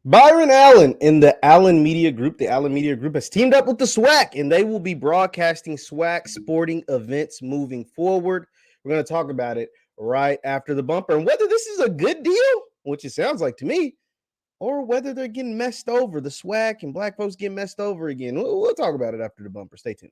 Byron Allen in the Allen Media Group. The Allen Media Group has teamed up with the SWAC, and they will be broadcasting SWAC sporting events moving forward. We're going to talk about it right after the bumper and whether this is a good deal, which it sounds like to me, or whether they're getting messed over. The SWAC and black folks get messed over again. We'll talk about it after the bumper. Stay tuned.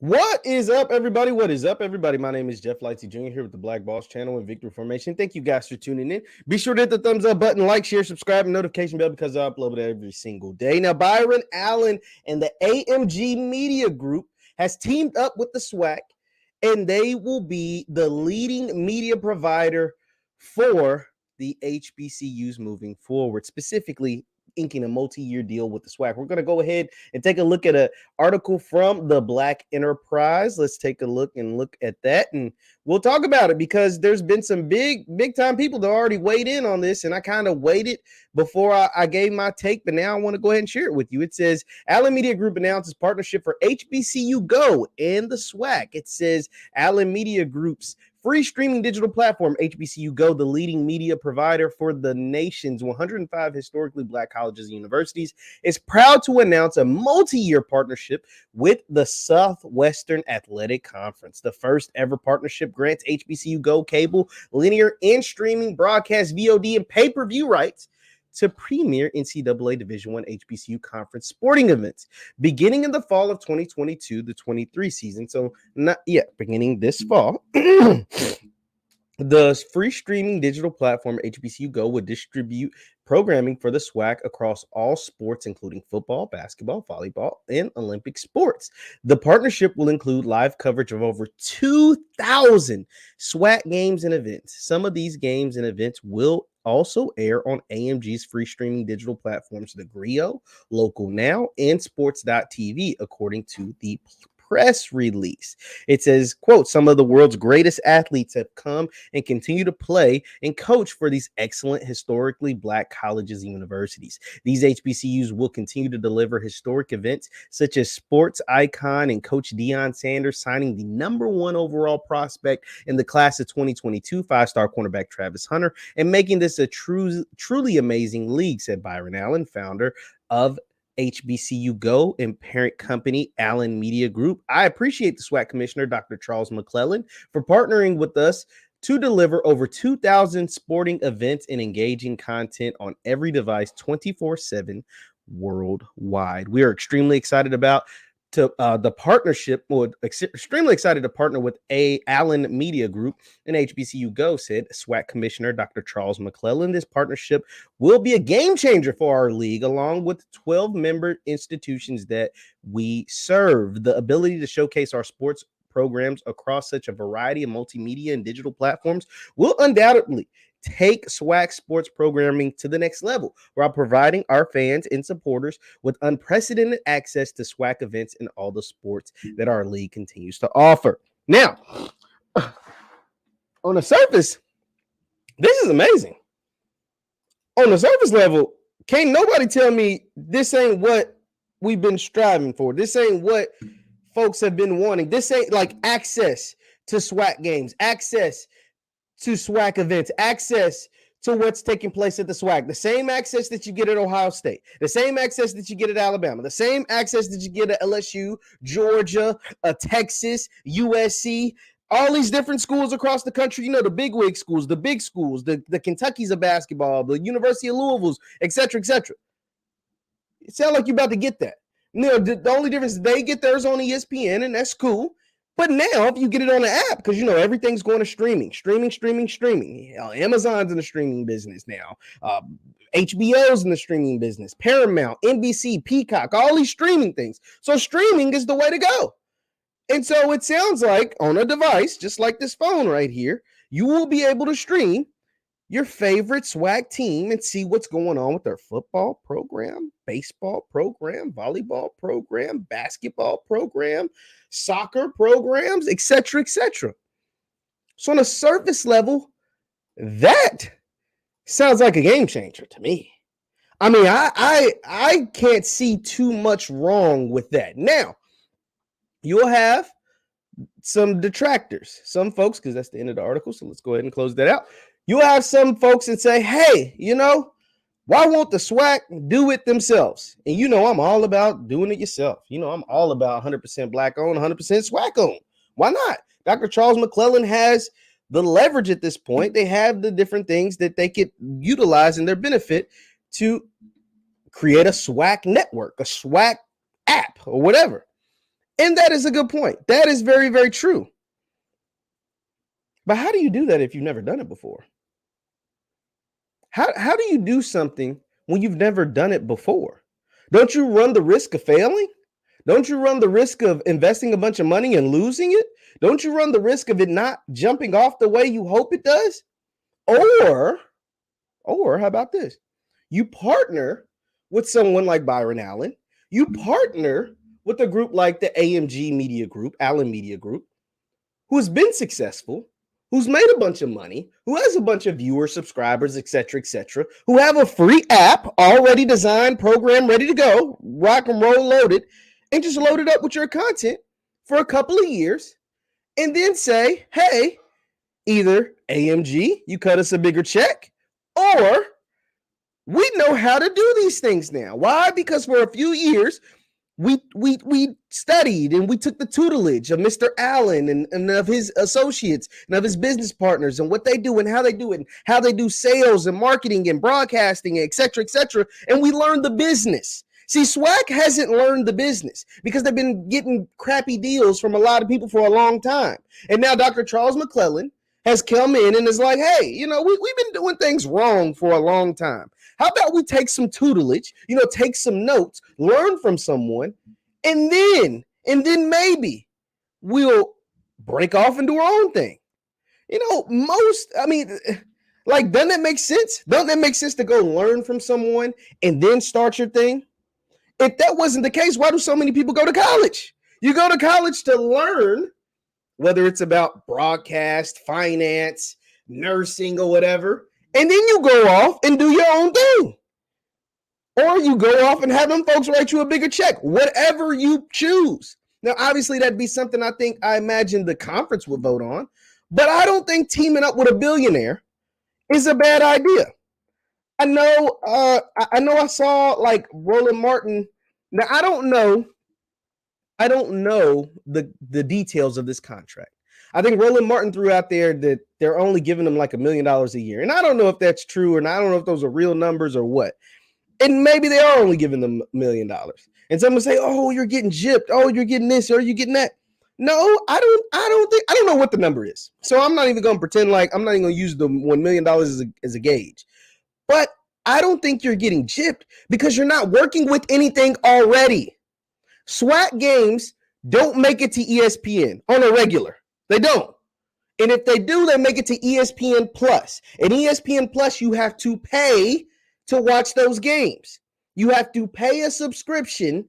What is up, everybody? What is up, everybody? My name is JeffLightsyJr. here with the Black Boss channel and Victory Formation. Thank you guys for tuning in. Be sure to hit the thumbs up button, like, share, subscribe, and notification bell because I upload it every single day. Now, Byron Allen and the AMG Media Group has teamed up with the SWAC, and they will be the leading media provider for the HBCUs moving forward, specifically inking a multi-year deal with the SWAC. We're going to go ahead and take a look at an article from the Black Enterprise. Let's take a look at that, and we'll talk about it because there's been some big time people that already weighed in on this, and I kind of waited before I gave my take, but now I want to go ahead and share it with you. It says, Allen Media Group announces partnership for HBCU Go and the SWAC. It says, Allen Media Group's free streaming digital platform, HBCU Go, the leading media provider for the nation's 105 historically black colleges and universities, is proud to announce a multi-year partnership with the Southwestern Athletic Conference. The first ever partnership grants HBCU Go cable, linear, and streaming broadcast, VOD, and pay-per-view rights to premier NCAA Division I HBCU conference sporting events beginning in the fall of 2022, the 23 season. So not yet, beginning this fall. The free streaming digital platform HBCU Go would distribute programming for the SWAC across all sports, including football, basketball, volleyball, and Olympic sports. The partnership will include live coverage of over 2,000 SWAC games and events. Some of these games and events will also air on AMG's free streaming digital platforms, The Grio, Local Now, and Sports.tv, according to the press release. It says, quote, some of the world's greatest athletes have come and continue to play and coach for these excellent historically black colleges and universities. These HBCUs will continue to deliver historic events such as sports icon and coach Deion Sanders signing the #1 overall prospect in the class of 2022, 5-star cornerback Travis Hunter, and making this a truly amazing league, said Byron Allen, founder of HBCU Go and parent company Allen Media Group. I appreciate the SWAC Commissioner, Dr. Charles McClellan, for partnering with us to deliver over 2,000 sporting events and engaging content on every device 24/7 worldwide. We are extremely excited about the partnership. Extremely excited to partner with Allen Media Group and HBCU Go, said SWAC Commissioner Dr. Charles McClellan. This partnership will be a game changer for our league, along with 12 member institutions that we serve. The ability to showcase our sports programs across such a variety of multimedia and digital platforms will undoubtedly take SWAC sports programming to the next level while providing our fans and supporters with unprecedented access to SWAC events and all the sports that our league continues to offer. Now, on the surface, this is amazing. On the surface level, can't nobody tell me this ain't what we've been striving for. This ain't what folks have been wanting. This ain't like access to SWAC games, access to SWAC events, access to what's taking place at the SWAC, the same access that you get at Ohio State, the same access that you get at Alabama, the same access that you get at LSU, Georgia, Texas, USC, all these different schools across the country, you know, the bigwig schools, the big schools, the Kentuckys of basketball, the University of Louisville's, et cetera, et cetera. It sounds like you're about to get that. You know, the only difference is they get theirs on ESPN, and that's cool. But now, if you get it on the app, because, you know, everything's going to streaming. Amazon's in the streaming business now. HBO's in the streaming business. Paramount, NBC, Peacock, all these streaming things. So streaming is the way to go. And so it sounds like on a device, just like this phone right here, you will be able to stream your favorite SWAC team and see what's going on with their football program, baseball program, volleyball program, basketball program, soccer programs, etc., etc. So on a surface level, That sounds like a game changer to me. I mean, I can't see too much wrong with that. Now, you'll have some detractors, some folks, because that's the end of the article. So let's go ahead and close that out. You'll have some folks that say, hey, why won't the SWAC do it themselves? And I'm all about doing it yourself. I'm all about 100% Black owned, 100% SWAC owned. Why not? Dr. Charles McClellan has the leverage at this point. They have the different things that they could utilize in their benefit to create a SWAC network, a SWAC app, or whatever. And that is a good point. That is very, very true. But how do you do that if you've never done it before? How do you do something when you've never done it before? Don't you run the risk of failing? Don't you run the risk of investing a bunch of money and losing it? Don't you run the risk of it not jumping off the way you hope it does? Or how about this? You partner with someone like Byron Allen. You partner with a group like the AMG Media Group, Allen Media Group, who's been successful, who's made a bunch of money, who has a bunch of viewers, subscribers, etc., who have a free app already designed, programmed, ready to go, rock and roll, loaded, and just load it up with your content for a couple of years, and then say, hey, either AMG, you cut us a bigger check, or we know how to do these things now. Why? Because for a few years, we studied and we took the tutelage of Mr. Allen and of his associates and of his business partners and what they do and how they do it and how they do sales and marketing and broadcasting, etc., and we learned the business. See, SWAC hasn't learned the business because they've been getting crappy deals from a lot of people for a long time. And now Dr. Charles McClellan has come in and is like, hey, we've been doing things wrong for a long time. How about we take some tutelage, take some notes, learn from someone, and then maybe we'll break off and do our own thing. Doesn't that make sense? Doesn't that make sense to go learn from someone and then start your thing? If that wasn't the case, why do so many people go to college? You go to college to learn, whether it's about broadcast, finance, nursing, or whatever, and then you go off and do your own thing. Or you go off and have them folks write you a bigger check, whatever you choose. Now, obviously, that'd be something I imagine the conference would vote on, but I don't think teaming up with a billionaire is a bad idea. I know I saw like Roland Martin. Now, I don't know the details of this contract. I think Roland Martin threw out there that they're only giving them like $1 million a year. And I don't know if that's true, and I don't know if those are real numbers or what. And maybe they are only giving them $1 million. And someone say, oh, you're getting gypped. Oh, you're getting this, or you're getting that. No, I don't know what the number is. So I'm not even going to pretend like I'm not even going to use the $1 million as a gauge. But I don't think you're getting gypped because you're not working with anything already. SWAC games don't make it to ESPN on a regular. They don't. And if they do, they make it to ESPN Plus. And ESPN Plus, you have to pay to watch those games. You have to pay a subscription,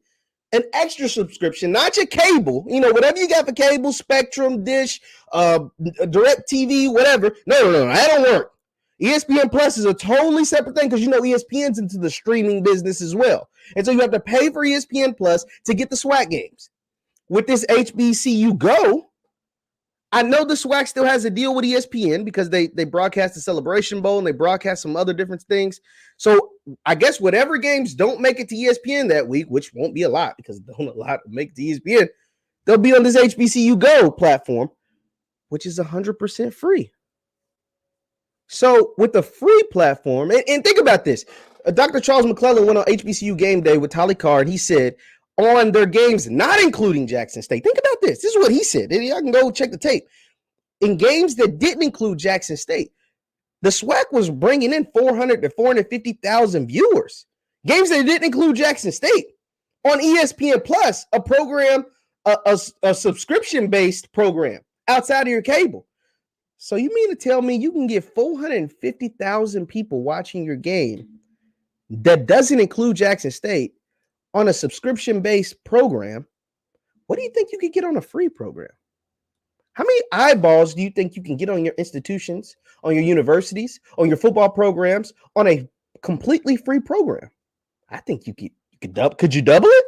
an extra subscription, not your cable. Whatever you got for cable, Spectrum, Dish, Direct TV, whatever. No, that don't work. ESPN Plus is a totally separate thing because ESPN's into the streaming business as well. And so you have to pay for ESPN Plus to get the SWAC games. With this HBCU Go, I know the SWAC still has a deal with ESPN because they broadcast the Celebration Bowl and they broadcast some other different things. So I guess whatever games don't make it to ESPN that week, which won't be a lot because don't a lot make it to ESPN, they'll be on this HBCU Go platform, which is 100% free. So with the free platform, and think about this, Dr. Charles McClellan went on HBCU Game Day with Tolly Carr, and he said on their games, not including Jackson State, think about this. This is what he said. I can go check the tape. In games that didn't include Jackson State, the SWAC was bringing in 400 to 450,000 viewers. Games that didn't include Jackson State. On ESPN Plus, a program, a subscription-based program outside of your cable. So you mean to tell me you can get 450,000 people watching your game that doesn't include Jackson State on a subscription-based program? What do you think you could get on a free program? How many eyeballs do you think you can get on your institutions, on your universities, on your football programs, on a completely free program. I think you could double. Could you double it?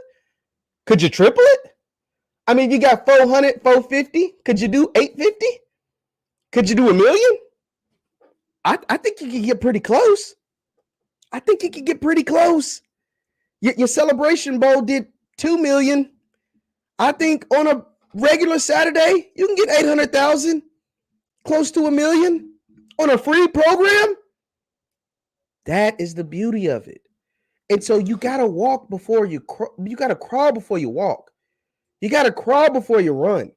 Could you triple it? I mean, you got 400, 450. Could you do 850? Could you do $1 million? I think you could get pretty close. I think you could get pretty close. Your Celebration Bowl did $2 million. I think on a regular Saturday, you can get 800,000, close to $1 million on a free program. That is the beauty of it. And so you got to walk before you got to crawl before you walk. You got to crawl before you run.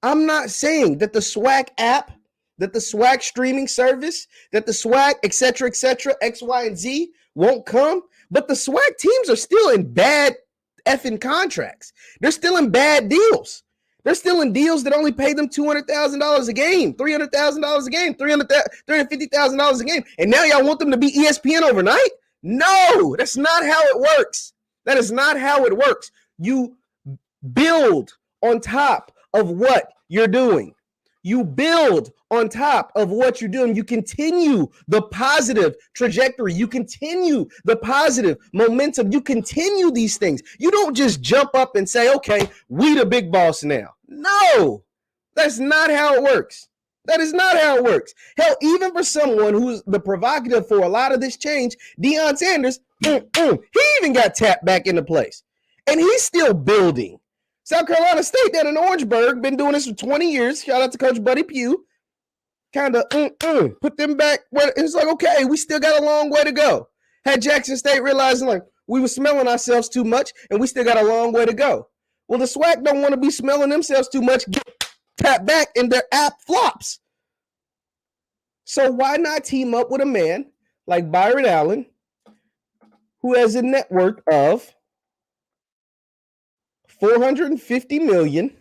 I'm not saying that the SWAC app, that the SWAC streaming service, that the SWAC, et cetera, X, Y, and Z won't come, but the SWAC teams are still in bad effing contracts. They're still in bad deals. They're still in deals that only pay them $200,000 a game, $300,000 a game, $350,000 a game. And now y'all want them to be ESPN overnight? No, that's not how it works. That is not how it works. You build on top of what you're doing. You build on top of what you're doing. You continue the positive trajectory. You continue the positive momentum. You continue these things. You don't just jump up and say, okay, we the big boss now. No, that's not how it works. That is not how it works. Hell, even for someone who's the provocative for a lot of this change, Deion Sanders, he even got tapped back into place. And he's still building. South Carolina State down in Orangeburg, been doing this for 20 years. Shout out to Coach Buddy Pugh. Kind of put them back. It's like, okay, we still got a long way to go. Had Jackson State realizing like we were smelling ourselves too much and we still got a long way to go. Well, the SWAC don't want to be smelling themselves too much, get tapped back and their app flops. So why not team up with a man like Byron Allen, who has a net worth of $450 million,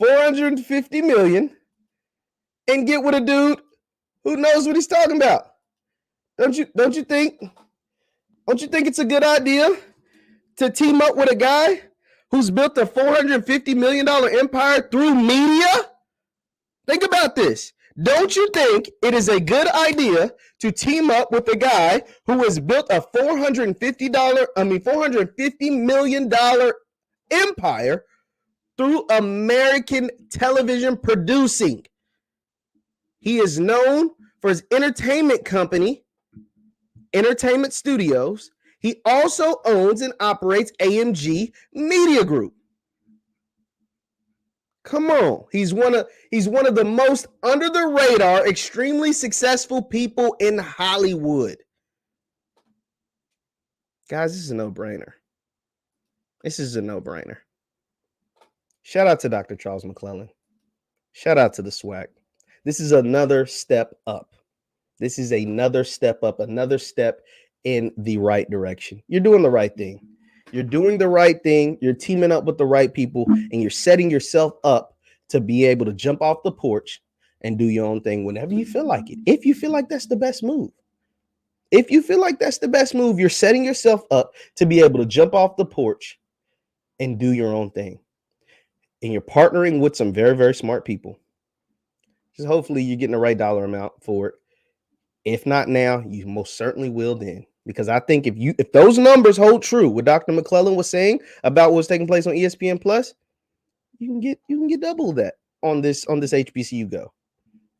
$450 million, and get with a dude who knows what he's talking about? Don't you think it's a good idea to team up with a guy who's built a $450 million empire through media? Think about this. Don't you think it is a good idea to team up with a guy who has built a $450 million empire through American television producing? He is known for his entertainment company, Entertainment Studios. He also owns and operates AMG Media Group. Come on. He's one of the most under the radar, extremely successful people in Hollywood. Guys, this is a no-brainer. This is a no-brainer. Shout out to Dr. Charles McClellan. Shout out to the SWAC. This is another step up. This is another step up, another step in the right direction. You're doing the right thing. You're doing the right thing. You're teaming up with the right people, and you're setting yourself up to be able to jump off the porch and do your own thing whenever you feel like it. If you feel like that's the best move. If you feel like that's the best move, you're setting yourself up to be able to jump off the porch and do your own thing. And you're partnering with some very, very smart people. Just hopefully you're getting the right dollar amount for it. If not now, you most certainly will then. Because I think if those numbers hold true, what Dr. McClellan was saying about what's taking place on ESPN Plus, you can get double that on this HBCU Go.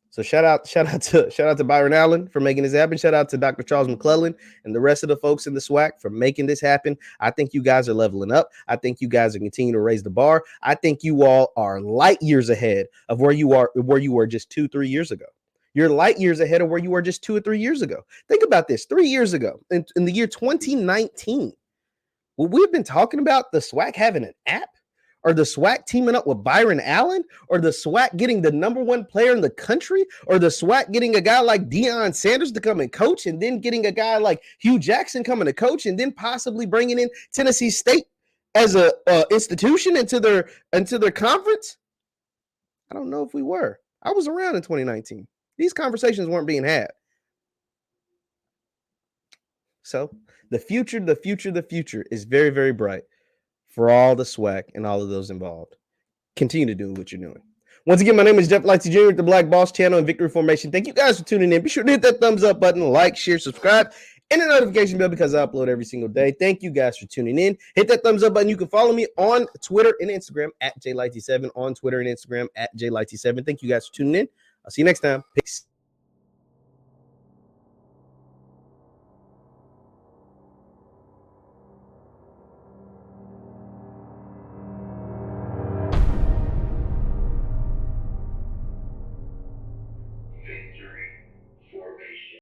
So shout out to Byron Allen for making this happen. Shout out to Dr. Charles McClellan and the rest of the folks in the SWAC for making this happen. I think you guys are leveling up. I think you guys are continuing to raise the bar. I think you all are light years ahead of where you were just 2-3 years ago. You're light years ahead of where you were just 2 or 3 years ago. Think about this. 3 years ago, in the year 2019, would we have been talking about the SWAC having an app? Or the SWAC teaming up with Byron Allen? Or the SWAC getting the #1 player in the country? Or the SWAC getting a guy like Deion Sanders to come and coach, and then getting a guy like Hugh Jackson coming to coach, and then possibly bringing in Tennessee State as a institution into their conference? I don't know if we were. I was around in 2019. These conversations weren't being had. So the future is very, very bright for all the SWAC and all of those involved. Continue to do what you're doing. Once again, my name is JeffLightsyJr with the Black Boss Channel and Victory Formation. Thank you guys for tuning in. Be sure to hit that thumbs up button, like, share, subscribe, and the notification bell because I upload every single day. Thank you guys for tuning in. Hit that thumbs up button. You can follow me on Twitter and Instagram at JLightsy7, on Twitter and Instagram at JLightsy7. Thank you guys for tuning in. I'll see you next time. Peace.